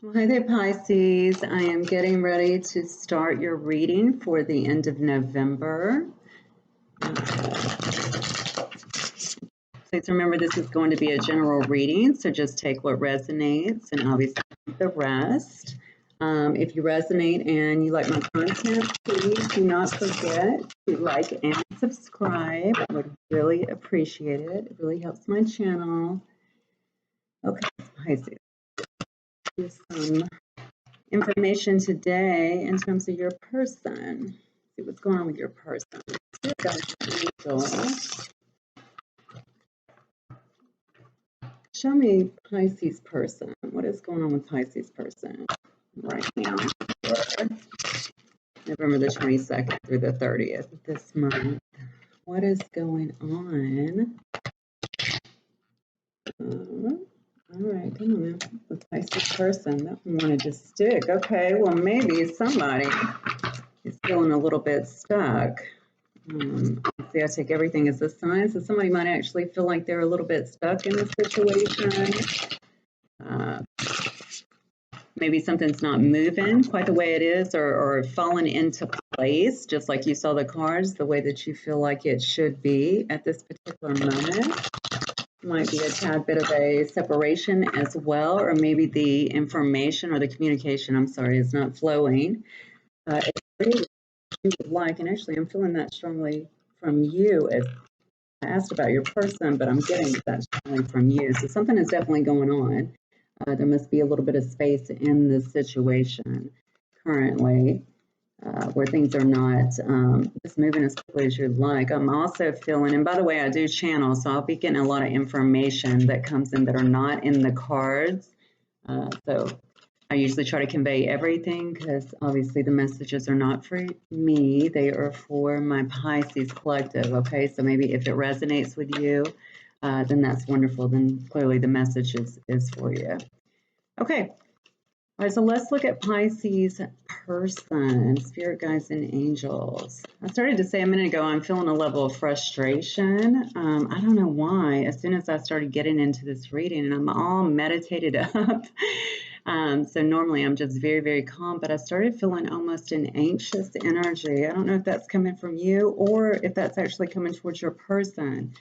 Well, hi there, Pisces. I am getting ready to start your reading for the end of November. Please remember this is going to be a general reading, so just take what resonates and obviously the rest. If you resonate and you like my content, please do not forget to like and subscribe. I would really appreciate it. It really helps my channel. Okay, Pisces. Here's some information today in terms of your person. See what's going on with your person. Show me Pisces person. What is going on with Pisces person right now? November the 22nd through the 30th of this month. What is going on? All right, come on now. The Pisces person. That one wanted to stick. Okay, well, maybe somebody is feeling a little bit stuck. See, I take everything as a sign, so somebody might actually feel like they're a little bit stuck in the situation. Maybe something's not moving quite the way it is, or falling into place, just like you saw the cards, the way that you feel like it should be at this particular moment. Might be a tad bit of a separation as well, or maybe the information or the communication, I'm sorry, is not flowing. It's really you would like, and actually I'm feeling that strongly from you. As I asked about your person, but I'm getting that strongly from you. So something is definitely going on. There must be a little bit of space in this situation currently where things are not just moving as quickly as you'd like. I'm also feeling, and by the way, I do channel, so I'll be getting a lot of information that comes in that are not in the cards. So I usually try to convey everything because obviously the messages are not for me. They are for my Pisces collective, okay? So maybe if it resonates with you, then that's wonderful. Then clearly the message is for you. Okay. All right, so let's look at Pisces person, spirit guides and angels. I started to say a minute ago, I'm feeling a level of frustration. I don't know why. As soon as I started getting into this reading, and I'm all meditated up. So normally I'm just very, very calm, but I started feeling almost an anxious energy. I don't know if that's coming from you or if that's actually coming towards your person.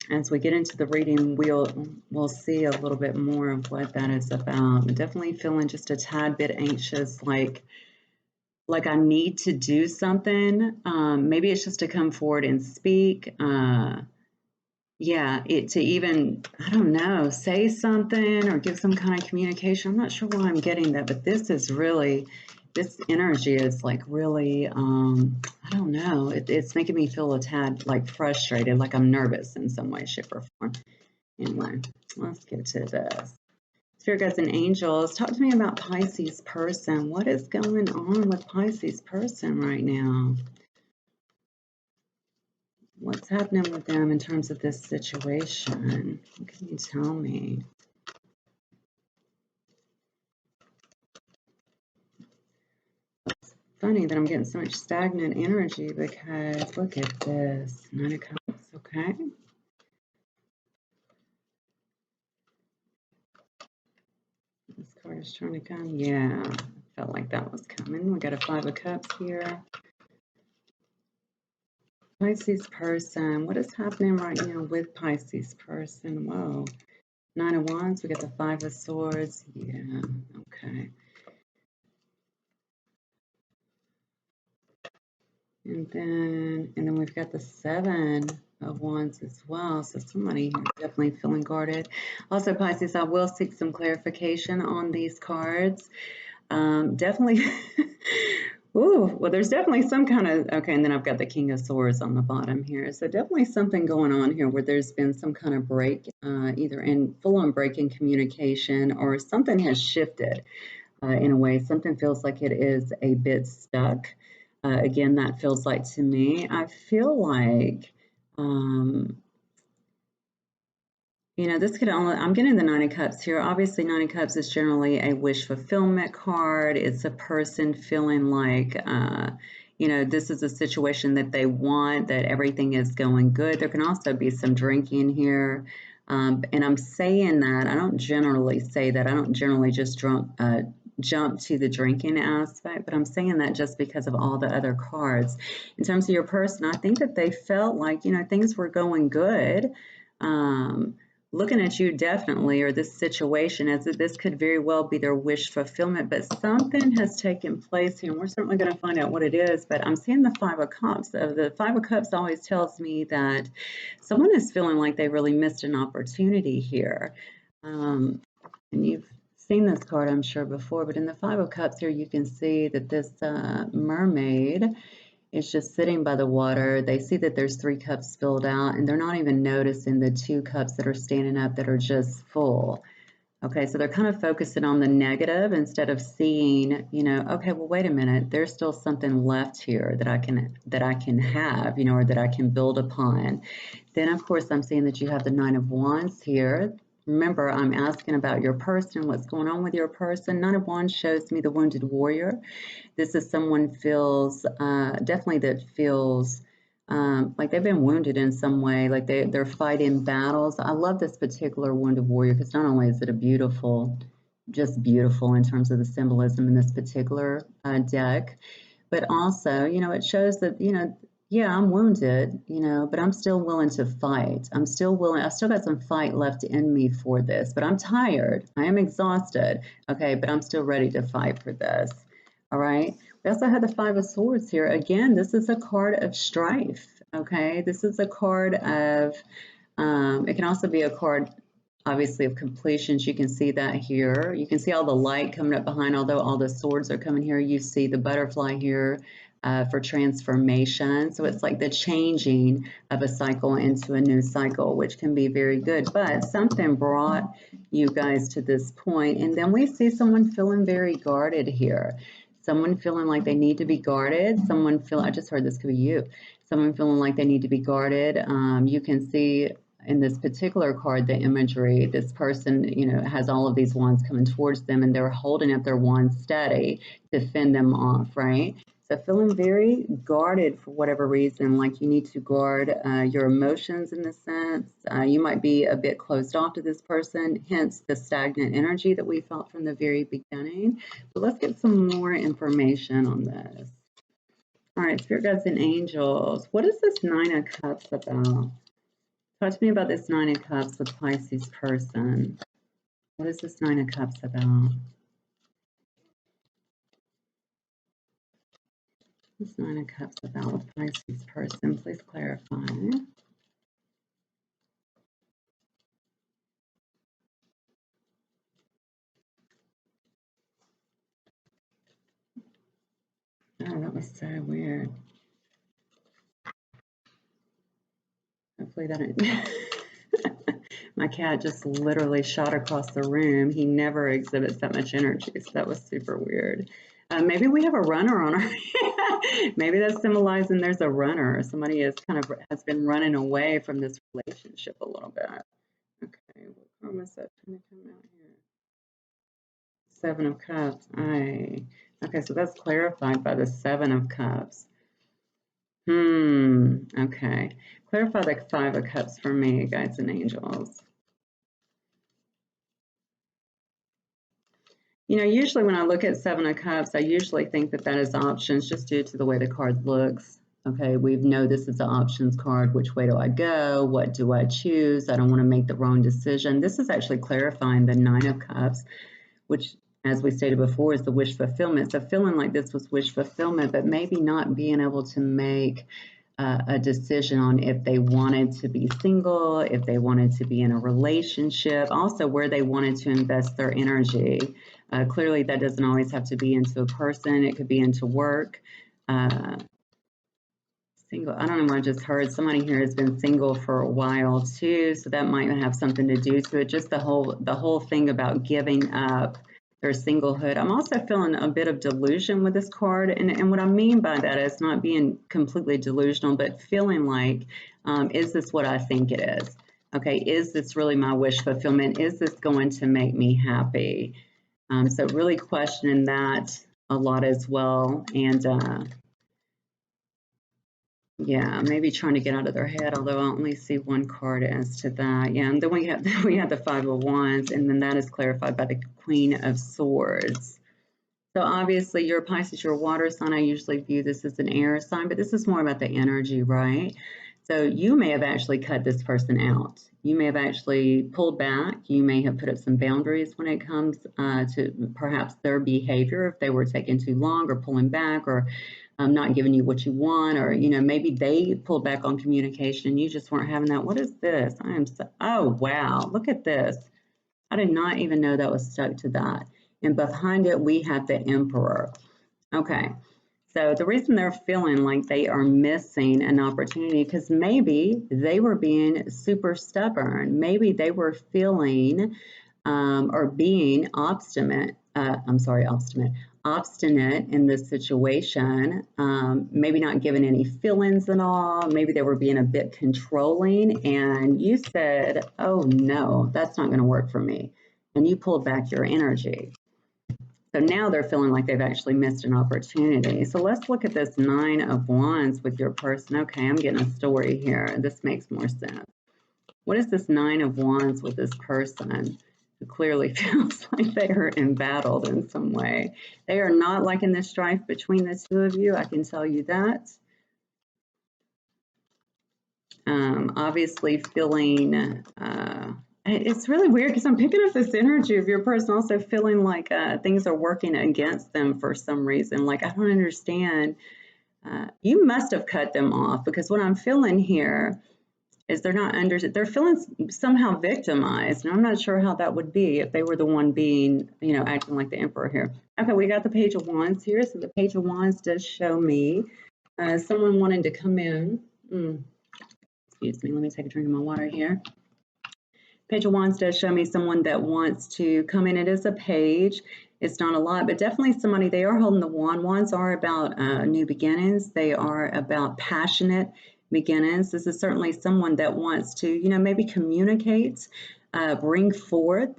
As we get into the reading, we'll see a little bit more of what that is about. I'm definitely feeling just a tad bit anxious, like I need to do something. Maybe it's just to come forward and speak. Yeah, to even, I don't know, say something or give some kind of communication. I'm not sure why I'm getting that, but this energy is like really, I don't know, it's making me feel a tad like frustrated, like I'm nervous in some way, shape, or form. Anyway, let's get to this. Spirit guides and angels, talk to me about Pisces person. What is going on with Pisces person right now? What's happening with them in terms of this situation? What can you tell me? It's funny that I'm getting so much stagnant energy because look at this. 9 of Cups, okay. This card is trying to come. Yeah, felt like that was coming. We got a 5 of Cups here. Pisces person, what is happening right now with Pisces person? Whoa, 9 of Wands, we got the 5 of Swords. Yeah, okay. And then we've got the 7 of Wands as well. So somebody here is definitely feeling guarded. Also, Pisces, I will seek some clarification on these cards. Definitely. Ooh, well, there's definitely some kind of, okay, and then I've got the King of Swords on the bottom here. So definitely something going on here where there's been some kind of break, either in full-on break in communication or something has shifted in a way. Something feels like it is a bit stuck. Again, that feels like to me, I feel like, this could only, I'm getting the 9 of Cups here. Obviously, 9 of Cups is generally a wish fulfillment card. It's a person feeling like, this is a situation that they want, that everything is going good. There can also be some drinking here. And I'm saying that, I don't generally say that. I don't generally just jump to the drinking aspect, but I'm saying that just because of all the other cards. In terms of your person, I think that they felt like, things were going good. Um, Looking at you definitely, or this situation, as this could very well be their wish fulfillment, but something has taken place here, and we're certainly going to find out what it is. But I'm seeing the Five of Cups. The Five of Cups always tells me that someone is feeling like they really missed an opportunity here. And you've seen this card, I'm sure, before, but in the Five of Cups here, you can see that this mermaid is just sitting by the water. They see that there's 3 cups spilled out, and they're not even noticing the 2 cups that are standing up that are just full. Okay, so they're kind of focusing on the negative instead of seeing, okay, well, wait a minute, there's still something left here that I can have, or that I can build upon. Then, of course, I'm seeing that you have the Nine of Wands here. Remember, I'm asking about your person, what's going on with your person. Nine of Wands shows me the wounded warrior. This is someone definitely that feels like they've been wounded in some way, like they're fighting battles. I love this particular wounded warrior because not only is it just beautiful in terms of the symbolism in this particular deck, but also, it shows that, yeah, I'm wounded, but I'm still willing to fight. I still got some fight left in me for this, but I'm tired. I am exhausted. Okay, but I'm still ready to fight for this. All right. We also have the Five of Swords here. Again, this is a card of strife. Okay. This is a card of, it can also be a card, obviously, of completions. You can see that here. You can see all the light coming up behind, although all the swords are coming here. You see the butterfly here for transformation. So it's like the changing of a cycle into a new cycle, which can be very good. But something brought you guys to this point. And then we see someone feeling very guarded here. Someone feeling like they need to be guarded. I just heard this could be you. Someone feeling like they need to be guarded. You can see in this particular card, the imagery, this person, has all of these wands coming towards them and they're holding up their wands steady to fend them off, right? So feeling very guarded for whatever reason, like you need to guard your emotions in this sense. You might be a bit closed off to this person, hence the stagnant energy that we felt from the very beginning. But let's get some more information on this. All right, Spirit Guides and Angels. What is this Nine of Cups about? Talk to me about this Nine of Cups with Pisces person. What is this Nine of Cups about? This Nine of Cups about with Pisces person. Please clarify. Oh, that was so weird. Hopefully that didn't... My cat just literally shot across the room. He never exhibits that much energy, so that was super weird. Maybe we have a runner on our... Maybe that's symbolizing there's a runner. Somebody has been running away from this relationship a little bit. Okay, what card was that trying to come out here? Seven of Cups. Okay, so that's clarified by the Seven of Cups. Okay. Clarify the Five of Cups for me, guides and angels. Usually when I look at Seven of Cups, I usually think that is options just due to the way the card looks. Okay, we know this is the options card. Which way do I go? What do I choose? I don't want to make the wrong decision. This is actually clarifying the Nine of Cups, which, as we stated before, is the wish fulfillment. So feeling like this was wish fulfillment, but maybe not being able to make a decision on if they wanted to be single, if they wanted to be in a relationship, also where they wanted to invest their energy. Clearly, that doesn't always have to be into a person. It could be into work. Single, I don't know what I just heard. Somebody here has been single for a while too, so that might have something to do to it. Just the whole thing about giving up their singlehood. I'm also feeling a bit of delusion with this card, and what I mean by that is not being completely delusional, but feeling like, is this what I think it is? Okay, is this really my wish fulfillment? Is this going to make me happy? So really questioning that a lot as well, and Yeah, maybe trying to get out of their head, although I only see one card as to that. Yeah, and then we have the Five of Wands, and then that is clarified by the Queen of Swords. So obviously you're a Pisces, you're a water sign. I usually view this as an air sign, but this is more about the energy, right? So you may have actually cut this person out. You may have actually pulled back. You may have put up some boundaries when it comes to perhaps their behavior, if they were taking too long or pulling back or not giving you what you want, or maybe they pulled back on communication and you just weren't having that. What is this? I am so, oh wow, look at this. I did not even know that was stuck to that. And behind it, we have the Emperor. Okay, so the reason they're feeling like they are missing an opportunity, because maybe they were being super stubborn. Maybe they were feeling or being obstinate. Obstinate in this situation. Maybe not giving any feelings at all. Maybe they were being a bit controlling, and you said, "Oh no, that's not going to work for me," and you pulled back your energy. So now they're feeling like they've actually missed an opportunity. So let's look at this Nine of Wands with your person. Okay, I'm getting a story here. This makes more sense. What is this Nine of Wands with this person who clearly feels like they are embattled in some way? They are not liking the strife between the two of you, I can tell you that. Obviously feeling, it's really weird because I'm picking up this energy of your person also feeling like things are working against them for some reason. Like, I don't understand. You must have cut them off, because what I'm feeling here is they're feeling somehow victimized, and I'm not sure how that would be if they were the one being, acting like the Emperor here. Okay, we got the Page of Wands here. So the Page of Wands does show me someone wanting to come in. Excuse me, let me take a drink of my water here. Page of Wands does show me someone that wants to come in. It is a page. It's not a lot, but definitely somebody. They are holding the wand. Wands are about new beginnings. They are about passionate beginnings. This is certainly someone that wants to, maybe communicate, bring forth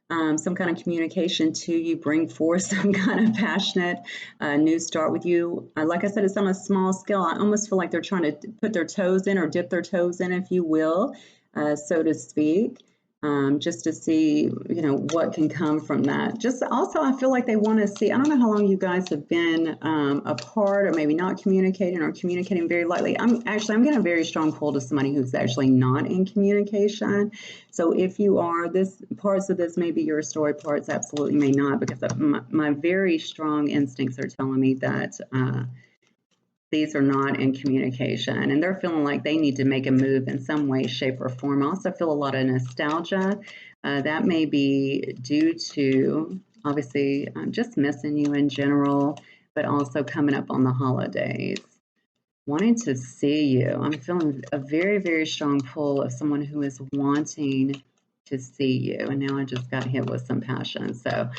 some kind of communication to you, bring forth some kind of passionate new start with you. Like I said, it's on a small scale. I almost feel like they're trying to put their toes in, or dip their toes in, if you will, so to speak. Just to see, what can come from that. Just also, I feel like they want to see, I don't know how long you guys have been apart, or maybe not communicating, or communicating very lightly. I'm getting a very strong pull to somebody who's actually not in communication. So if you are, parts of this may be your story, parts absolutely may not, because my very strong instincts are telling me that these are not in communication, and they're feeling like they need to make a move in some way, shape, or form. I also feel a lot of nostalgia. That may be due to, obviously, just missing you in general, but also coming up on the holidays, wanting to see you. I'm feeling a very, very strong pull of someone who is wanting to see you. And now I just got hit with some passion. So,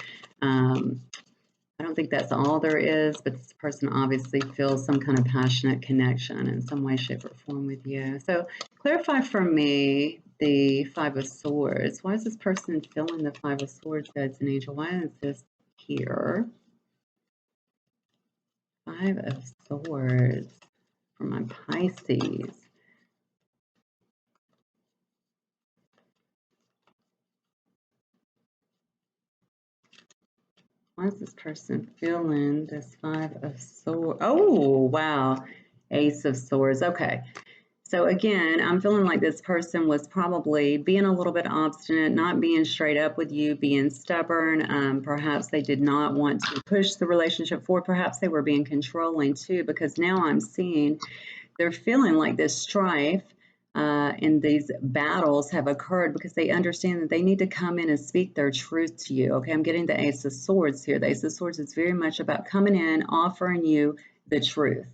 I don't think that's all there is, but this person obviously feels some kind of passionate connection in some way, shape, or form with you. So clarify for me the Five of Swords. Why is this person feeling the Five of Swords, God's an angel? Why is this here? Five of Swords for my Pisces. Why is this person feeling this Five of Swords? Oh, wow. Ace of Swords. Okay. So again, I'm feeling like this person was probably being a little bit obstinate, not being straight up with you, being stubborn. Perhaps they did not want to push the relationship forward. Perhaps they were being controlling too, because now I'm seeing they're feeling like this strife and these battles have occurred because they understand that they need to come in and speak their truth to you. Okay, I'm getting the Ace of Swords here. The Ace of Swords is very much about coming in, offering you the truth.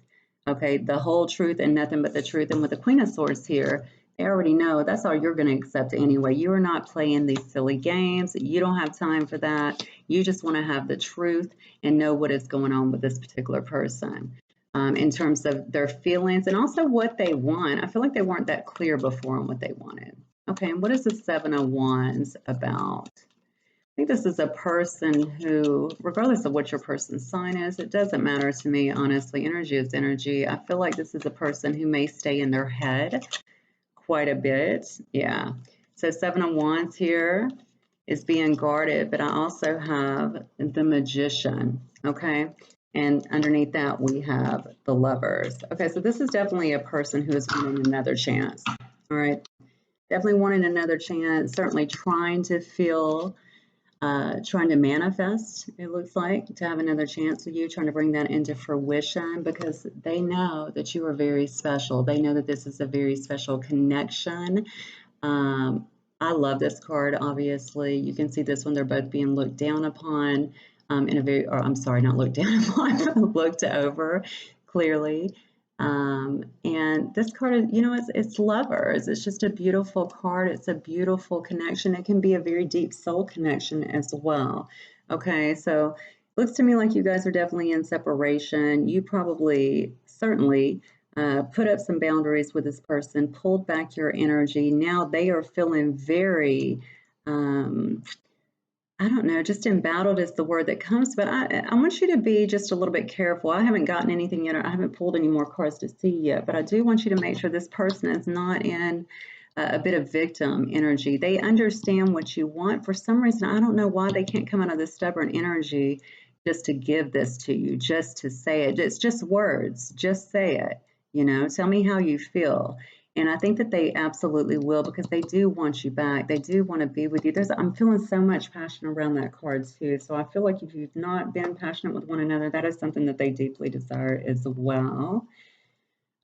Okay, the whole truth and nothing but the truth. And with the Queen of Swords here, they already know that's all you're going to accept anyway. You are not playing these silly games. You don't have time for that. You just want to have the truth and know what is going on with this particular person. In terms of their feelings and also what they want. I feel like they weren't that clear before on what they wanted. Okay, and what is the Seven of Wands about? think this is a person who, regardless of what your person's sign is, it doesn't matter to me, honestly. Energy is energy. I feel like this is a person who may stay in their head quite a bit. Yeah. So 7 of Wands here is being guarded, but I also have the Magician, okay? And underneath that, we have the Lovers. Okay, so this is definitely a person who is wanting another chance, all right? Definitely wanting another chance, certainly trying to feel, trying to manifest, it looks like, to have another chance with you, trying to bring that into fruition because they know that you are very special. They know that this is a very special connection. I love this card, obviously. You can see this one, they're both being looked down upon in a very, or I'm sorry, not looked down upon, looked over clearly. And this card is, you know, it's lovers. It's just a beautiful card. It's a beautiful connection. It can be a very deep soul connection as well. Okay, so looks to me like you guys are definitely in separation. You probably, certainly, put up some boundaries with this person, pulled back your energy. Now they are feeling very, I don't know, just embattled is the word that comes, but I want you to be just a little bit careful. I haven't gotten anything yet. I haven't pulled any more cards to see yet, but I do want you to make sure this person is not in a bit of victim energy. They understand what you want. For some reason, I don't know why they can't come out of this stubborn energy just to give this to you, just to say it. It's just words. Just say it. You know, tell me how you feel. And I think that they absolutely will because they do want you back. They do want to be with you. I'm feeling so much passion around that card too. So I feel like if you've not been passionate with one another, that is something that they deeply desire as well.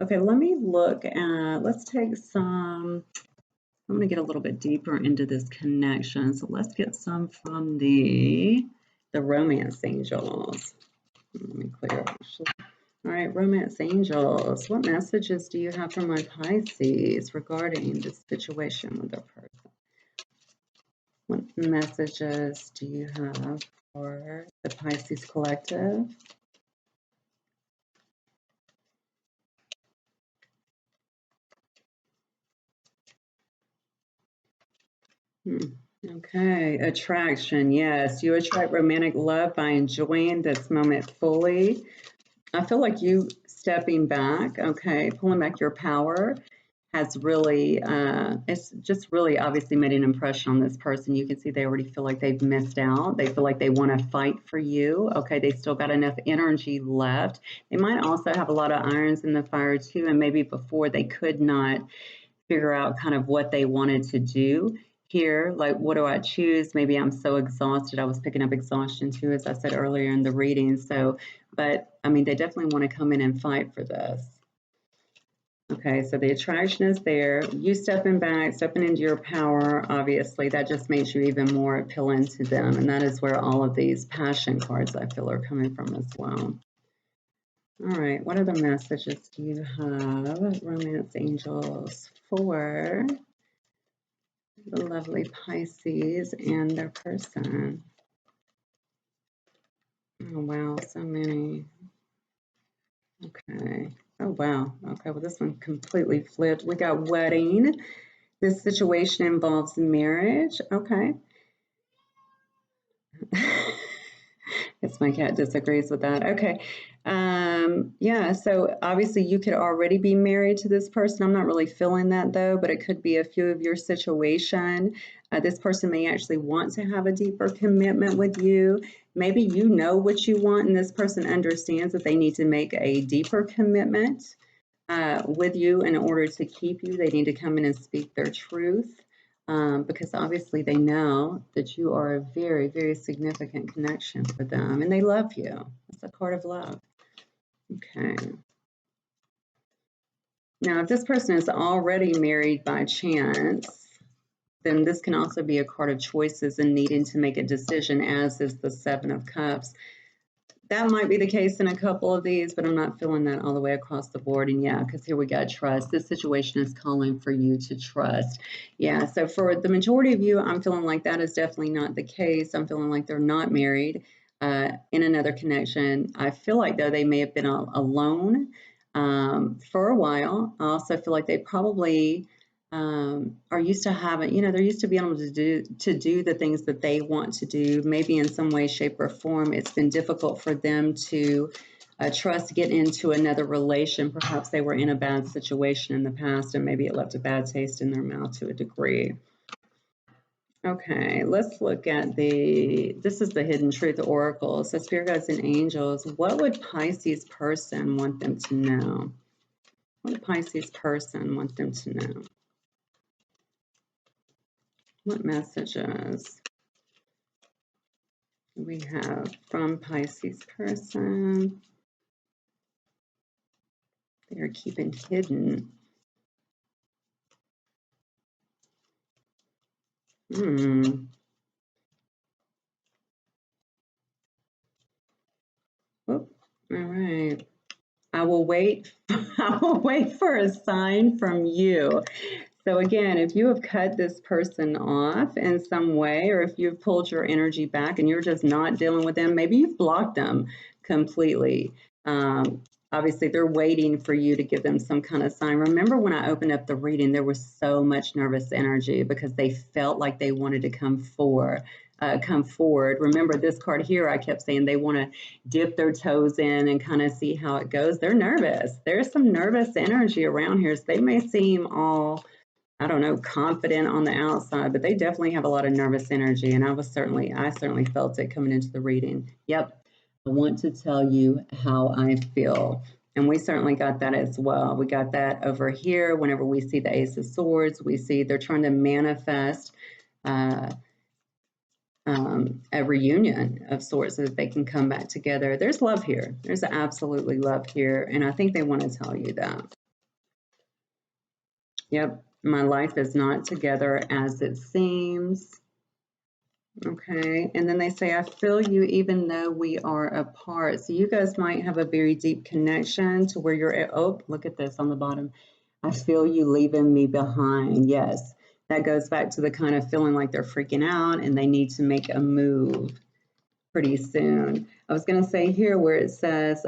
Okay, let me look at, let's take some, I'm going to get a little bit deeper into this connection. So let's get some from the romance angels. Let me clear up. All right, romance angels, what messages do you have for my Pisces regarding this situation with their person? What messages do you have for the Pisces collective? Okay, attraction. Yes, you attract romantic love by enjoying this moment fully. I feel like you stepping back, okay, pulling back your power has really, it's just really obviously made an impression on this person. You can see they already feel like they've missed out. They feel like they want to fight for you. Okay, they still got enough energy left. They might also have a lot of irons in the fire too, and maybe before they could not figure out kind of what they wanted to do here. Like, what do I choose? Maybe I'm so exhausted. I was picking up exhaustion too, as I said earlier in the reading. So, but I mean, they definitely want to come in and fight for this. Okay, so the attraction is there. You stepping back, stepping into your power, obviously, that just makes you even more appealing to them. And that is where all of these passion cards I feel are coming from as well. All right, what other messages do you have, romance angels, for the lovely Pisces and their person? Oh, wow, so many. Okay. Oh, wow. Okay, well, this one completely flipped. We got wedding. This situation involves marriage. Okay. Yes, my cat disagrees with that. Okay. Yeah, so obviously you could already be married to this person. I'm not really feeling that though, but it could be a few of your situation. This person may actually want to have a deeper commitment with you. Maybe you know what you want, and this person understands that they need to make a deeper commitment with you in order to keep you. They need to come in and speak their truth. Because obviously they know that you are a very, very significant connection for them and they love you. It's a card of love. Okay. Now, if this person is already married by chance, then this can also be a card of choices and needing to make a decision, as is the Seven of Cups. That might be the case in a couple of these, but I'm not feeling that all the way across the board. And yeah, because here we got trust. This situation is calling for you to trust. Yeah, so for the majority of you, I'm feeling like that is definitely not the case. I'm feeling like they're not married in another connection. I feel like, though, they may have been alone for a while. I also feel like they probably are used to having, they're used to being able to do the things that they want to do. Maybe in some way, shape, or form, it's been difficult for them to trust to get into another relation. Perhaps they were in a bad situation in the past, and maybe it left a bad taste in their mouth to a degree. Okay, let's look at this is the Hidden Truth Oracle. So Spirit Guides and Angels, what would Pisces person want them to know? What would Pisces person want them to know? What messages we have from Pisces person they are keeping hidden? All right. I will wait. I will wait for a sign from you. So again, if you have cut this person off in some way, or if you've pulled your energy back and you're just not dealing with them, maybe you've blocked them completely. Obviously, they're waiting for you to give them some kind of sign. Remember when I opened up the reading, there was so much nervous energy because they felt like they wanted to come forward. Remember this card here, I kept saying they want to dip their toes in and kind of see how it goes. They're nervous. There's some nervous energy around here. So they may seem all, I don't know, confident on the outside, but they definitely have a lot of nervous energy. And I certainly felt it coming into the reading. Yep. I want to tell you how I feel. And we certainly got that as well. We got that over here. Whenever we see the Ace of Swords, we see they're trying to manifest a reunion of sorts so that they can come back together. There's love here. There's absolutely love here. And I think they want to tell you that. Yep. My life is not together as it seems. Okay. And then they say, I feel you even though we are apart. So you guys might have a very deep connection to where you're at. Oh, look at this on the bottom. I feel you leaving me behind. Yes. That goes back to the kind of feeling like they're freaking out and they need to make a move pretty soon. I was going to say here where it says,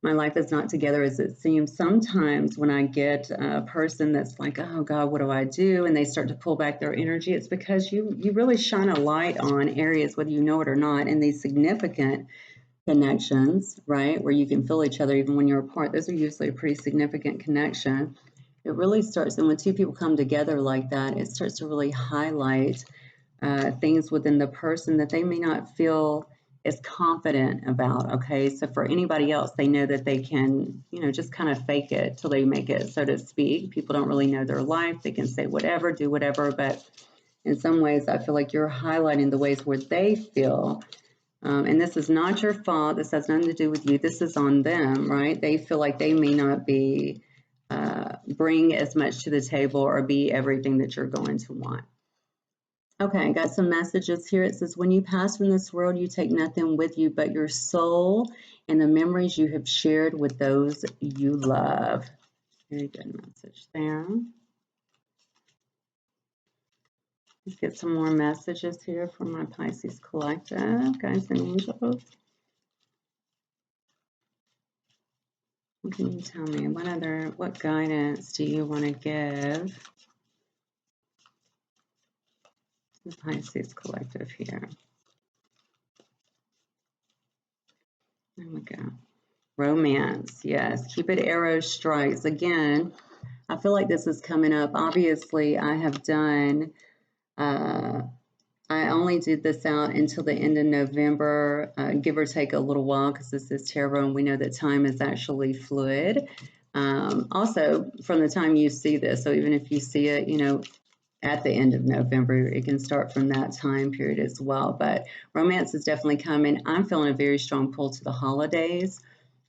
my life is not together as it seems. Sometimes when I get a person that's like, oh God, what do I do? And they start to pull back their energy, it's because you really shine a light on areas, whether you know it or not, in these significant connections, right? Where you can feel each other even when you're apart. Those are usually a pretty significant connection. It really starts, and when two people come together like that, it starts to really highlight things within the person that they may not feel as confident about. Okay, so for anybody else, they know that they can, just kind of fake it till they make it, so to speak. People don't really know their life. They can say whatever, do whatever, but in some ways, I feel like you're highlighting the ways where they feel. And this is not your fault. This has nothing to do with you. This is on them, right? They feel like they may not be bring as much to the table or be everything that you're going to want. Okay, I got some messages here. It says, when you pass from this world, you take nothing with you but your soul and the memories you have shared with those you love. Very good message there. Let's get some more messages here from my Pisces collective, guys and angels. What can you tell me? What guidance do you want to give the Pisces collective here? There we go. Romance, yes. Cupid arrow strikes. Again, I feel like this is coming up. Obviously, I have done, I only did this out until the end of November, give or take a little while because this is tarot and we know that time is actually fluid. Also, from the time you see this, so even if you see it, at the end of November, it can start from that time period as well. But romance is definitely coming. I'm feeling a very strong pull to the holidays.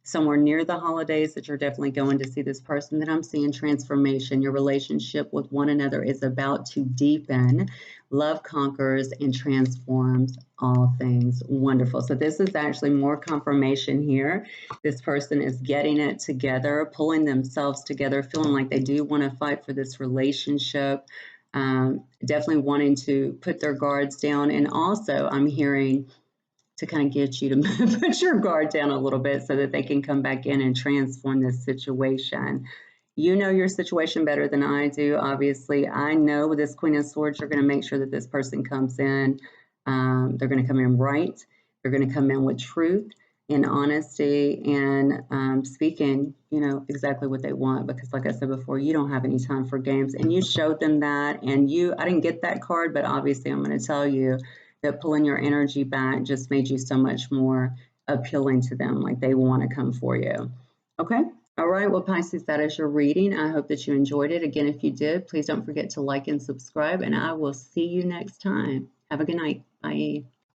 Somewhere near the holidays that you're definitely going to see this person. That I'm seeing transformation. Your relationship with one another is about to deepen. Love conquers and transforms all things. Wonderful. So this is actually more confirmation here. This person is getting it together, pulling themselves together, feeling like they do want to fight for this relationship. Definitely wanting to put their guards down. And also I'm hearing to kind of get you to put your guard down a little bit so that they can come back in and transform this situation. You know your situation better than I do, obviously. I know with this Queen of Swords, you're going to make sure that this person comes in. They're going to come in right. They're going to come in with truth and honesty and speaking, you know, exactly what they want. Because, like I said before, you don't have any time for games. And you showed them that. And I didn't get that card, but obviously, I'm going to tell you that pulling your energy back just made you so much more appealing to them. Like they want to come for you. Okay. All right, well, Pisces, that is your reading. I hope that you enjoyed it. Again, if you did, please don't forget to like and subscribe, and I will see you next time. Have a good night. Bye.